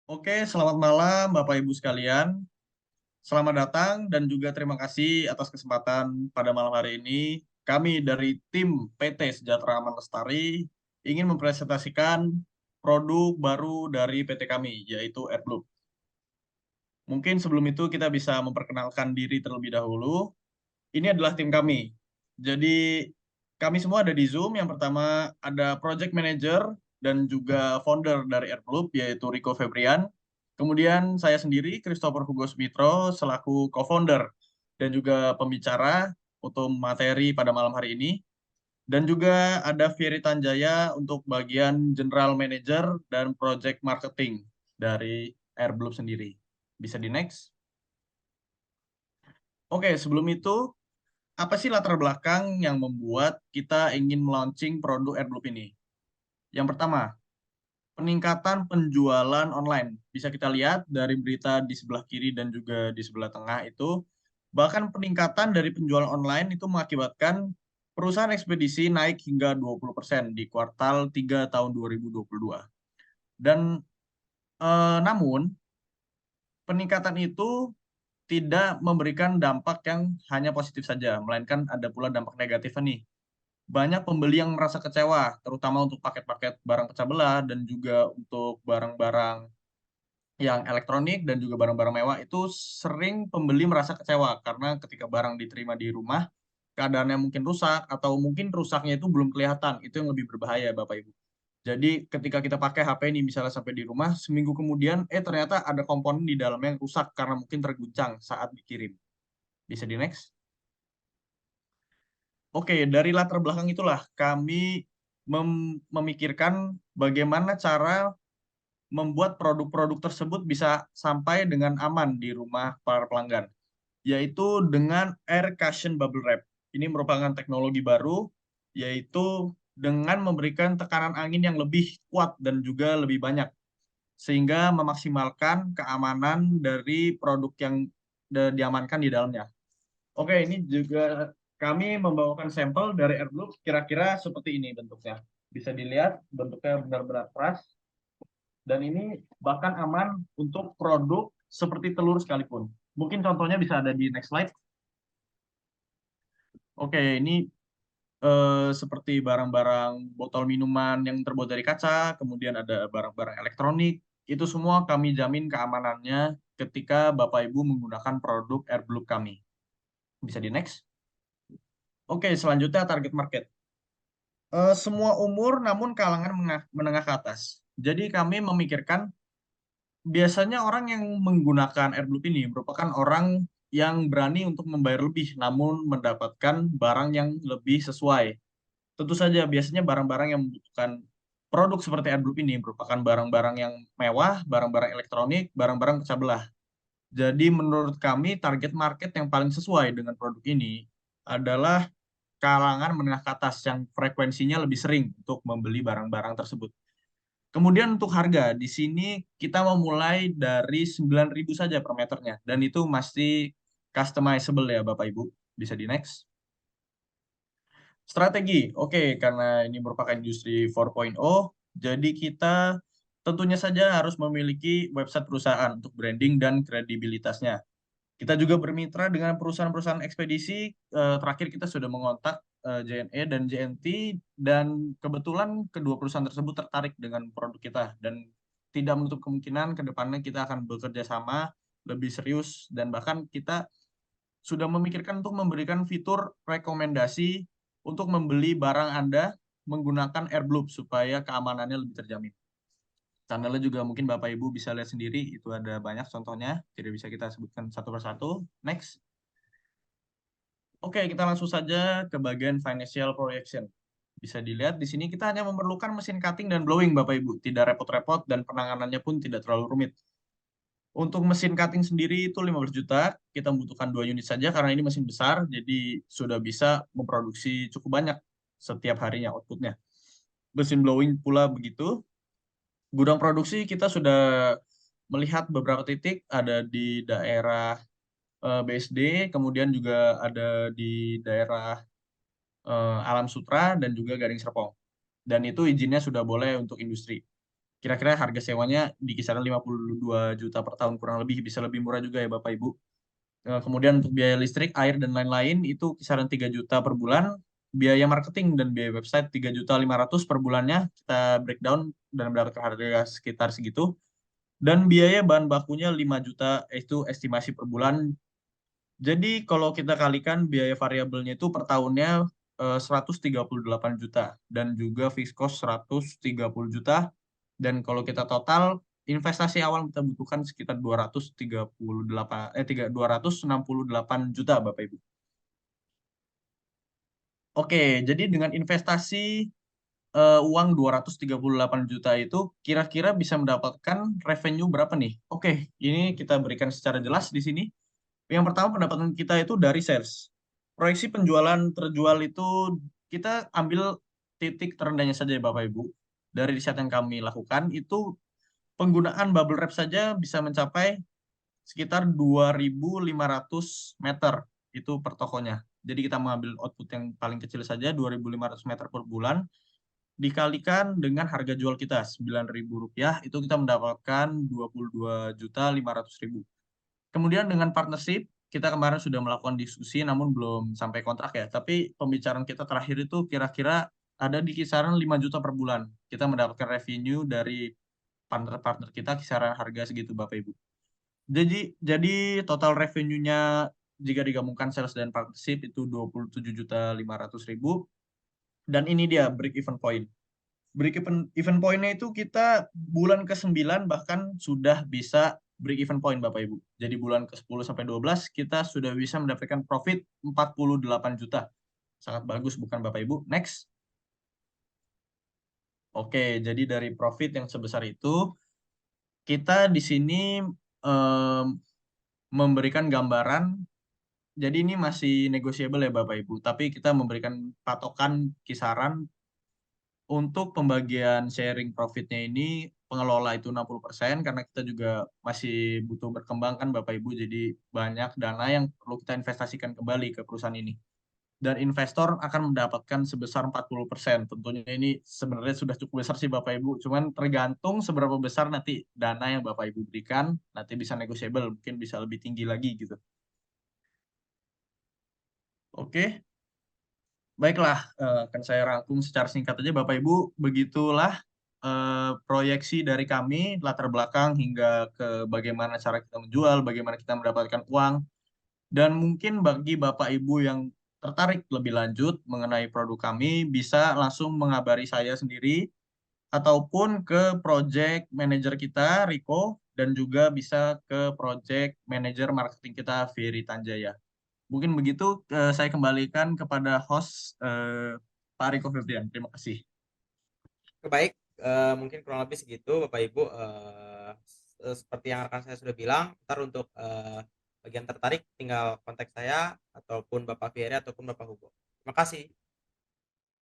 Oke, selamat malam Bapak Ibu sekalian. Selamat datang dan juga terima kasih atas kesempatan pada malam hari ini. Kami dari tim PT Sejahtera Aman Lestari ingin mempresentasikan produk baru dari PT kami, yaitu AirBlue. Mungkin sebelum itu kita bisa memperkenalkan diri terlebih dahulu. Ini adalah tim kami. Jadi kami semua ada di Zoom. Yang pertama ada Project Manager dan juga founder dari AirBlue, yaitu Rico Febrian. Kemudian saya sendiri, Christopher Hugo Smitro, selaku co-founder dan juga pembicara untuk materi pada malam hari ini. Dan juga ada Ferry Tanjaya untuk bagian General Manager dan Project Marketing dari AirBlue sendiri. Bisa di next. Oke, sebelum itu, apa sih latar belakang yang membuat kita ingin launching produk AirBlue ini? Yang pertama, peningkatan penjualan online. Bisa kita lihat dari berita di sebelah kiri dan juga di sebelah tengah itu, bahkan peningkatan dari penjualan online itu mengakibatkan perusahaan ekspedisi naik hingga 20% di kuartal 3 tahun 2022. Dan namun, peningkatan itu tidak memberikan dampak yang hanya positif saja, melainkan ada pula dampak negatifnya nih. Banyak pembeli yang merasa kecewa, terutama untuk paket-paket barang pecah belah dan juga untuk barang-barang yang elektronik dan juga barang-barang mewah itu sering pembeli merasa kecewa karena ketika barang diterima di rumah, keadaannya mungkin rusak atau mungkin rusaknya itu belum kelihatan. Itu yang lebih berbahaya, Bapak Ibu. Jadi ketika kita pakai HP ini misalnya sampai di rumah, seminggu kemudian, ternyata ada komponen di dalamnya yang rusak karena mungkin terguncang saat dikirim. Bisa di next? Oke, dari latar belakang itulah kami memikirkan bagaimana cara membuat produk-produk tersebut bisa sampai dengan aman di rumah para pelanggan, yaitu dengan air cushion bubble wrap. Ini merupakan teknologi baru, yaitu dengan memberikan tekanan angin yang lebih kuat dan juga lebih banyak, sehingga memaksimalkan keamanan dari produk yang diamankan di dalamnya. Oke, ini juga kami membawakan sampel dari AirBlue kira-kira seperti ini bentuknya. Bisa dilihat bentuknya benar-benar keras dan ini bahkan aman untuk produk seperti telur sekalipun. Mungkin contohnya bisa ada di next slide. Oke, ini seperti barang-barang botol minuman yang terbuat dari kaca, kemudian ada barang-barang elektronik. Itu semua kami jamin keamanannya ketika Bapak Ibu menggunakan produk AirBlue kami. Bisa di next. Oke, selanjutnya target market. Semua umur namun kalangan menengah ke atas. Jadi kami memikirkan biasanya orang yang menggunakan AirBlue ini merupakan orang yang berani untuk membayar lebih namun mendapatkan barang yang lebih sesuai. Tentu saja biasanya barang-barang yang membutuhkan produk seperti AirBlue ini merupakan barang-barang yang mewah, barang-barang elektronik, barang-barang pecah belah. Jadi menurut kami target market yang paling sesuai dengan produk ini adalah kalangan menengah ke atas yang frekuensinya lebih sering untuk membeli barang-barang tersebut. Kemudian untuk harga, di sini kita memulai dari 9.000 saja per meternya. Dan itu masih customizable ya Bapak Ibu. Bisa di next. Strategi, oke, karena ini merupakan industri 4.0, jadi kita tentunya saja harus memiliki website perusahaan untuk branding dan kredibilitasnya. Kita juga bermitra dengan perusahaan-perusahaan ekspedisi. Terakhir kita sudah mengontak JNE dan JNT dan kebetulan kedua perusahaan tersebut tertarik dengan produk kita dan tidak menutup kemungkinan ke depannya kita akan bekerja sama lebih serius dan bahkan kita sudah memikirkan untuk memberikan fitur rekomendasi untuk membeli barang Anda menggunakan AirBlue supaya keamanannya lebih terjamin. Channelnya juga mungkin Bapak Ibu bisa lihat sendiri, itu ada banyak contohnya, tidak bisa kita sebutkan satu persatu. Next. Oke, kita langsung saja ke bagian financial projection. Bisa dilihat di sini kita hanya memerlukan mesin cutting dan blowing Bapak Ibu, tidak repot-repot dan penanganannya pun tidak terlalu rumit. Untuk mesin cutting sendiri itu 15 juta, kita membutuhkan 2 unit saja karena ini mesin besar, jadi sudah bisa memproduksi cukup banyak setiap harinya outputnya. Mesin blowing pula begitu. Gudang produksi kita sudah melihat beberapa titik, ada di daerah BSD, kemudian juga ada di daerah Alam Sutra dan juga Gading Serpong. Dan itu izinnya sudah boleh untuk industri. Kira-kira harga sewanya di kisaran 52 juta per tahun kurang lebih, bisa lebih murah juga ya Bapak Ibu. Kemudian untuk biaya listrik, air, dan lain-lain itu kisaran 3 juta per bulan. Biaya marketing dan biaya website 3.500.000 per bulannya. Kita breakdown dan mendapatkan harga sekitar segitu. Dan biaya bahan bakunya 5 juta, itu estimasi per bulan. Jadi kalau kita kalikan biaya variabelnya itu per tahunnya 138 juta. Dan juga fixed cost 130 juta. Dan kalau kita total, investasi awal kita butuhkan sekitar 268 juta Bapak Ibu. Oke, jadi dengan investasi uang 238 juta itu kira-kira bisa mendapatkan revenue berapa nih? Oke, ini kita berikan secara jelas di sini. Yang pertama pendapatan kita itu dari sales. Proyeksi penjualan terjual itu kita ambil titik terendahnya saja ya Bapak Ibu. Dari riset yang kami lakukan itu penggunaan bubble wrap saja bisa mencapai sekitar 2.500 meter itu per tokonya. Jadi kita mengambil output yang paling kecil saja 2.500 meter per bulan dikalikan dengan harga jual kita Rp9.000 itu kita mendapatkan 22.500.000. Kemudian dengan partnership kita kemarin sudah melakukan diskusi namun belum sampai kontrak ya. Tapi pembicaraan kita terakhir itu kira-kira ada di kisaran 5 juta per bulan. Kita mendapatkan revenue dari partner-partner kita kisaran harga segitu Bapak Ibu. Jadi total revenue-nya jika digabungkan sales dan partnership itu 27.500.000 dan ini dia break even point. Break event point-nya itu kita bulan ke-9 bahkan sudah bisa break even point Bapak Ibu. Jadi bulan ke-10 sampai 12 kita sudah bisa mendapatkan profit 48 juta. Sangat bagus bukan Bapak Ibu? Next. Oke, jadi dari profit yang sebesar itu kita di sini em, memberikan gambaran. Jadi ini masih negotiable ya Bapak Ibu, tapi kita memberikan patokan kisaran untuk pembagian sharing profitnya ini pengelola itu 60% karena kita juga masih butuh berkembang kan Bapak Ibu, jadi banyak dana yang perlu kita investasikan kembali ke perusahaan ini. Dan investor akan mendapatkan sebesar 40%. Tentunya ini sebenarnya sudah cukup besar sih Bapak Ibu, cuman tergantung seberapa besar nanti dana yang Bapak Ibu berikan, nanti bisa negotiable, mungkin bisa lebih tinggi lagi gitu. Oke. Baiklah, akan saya rangkum secara singkat aja Bapak Ibu, begitulah proyeksi dari kami, latar belakang hingga ke bagaimana cara kita menjual, bagaimana kita mendapatkan uang, dan mungkin bagi Bapak Ibu yang tertarik lebih lanjut mengenai produk kami, bisa langsung mengabari saya sendiri, ataupun ke project manager kita, Riko, dan juga bisa ke project manager marketing kita, Ferry Tanjaya. Mungkin begitu, saya kembalikan kepada host Pak Riko Febrian. Terima kasih. Baik, mungkin kurang lebih segitu Bapak Ibu, seperti yang rekan saya sudah bilang, ntar untuk bagian tertarik tinggal kontak saya ataupun Bapak Fieri ataupun Bapak Hugo. Terima kasih.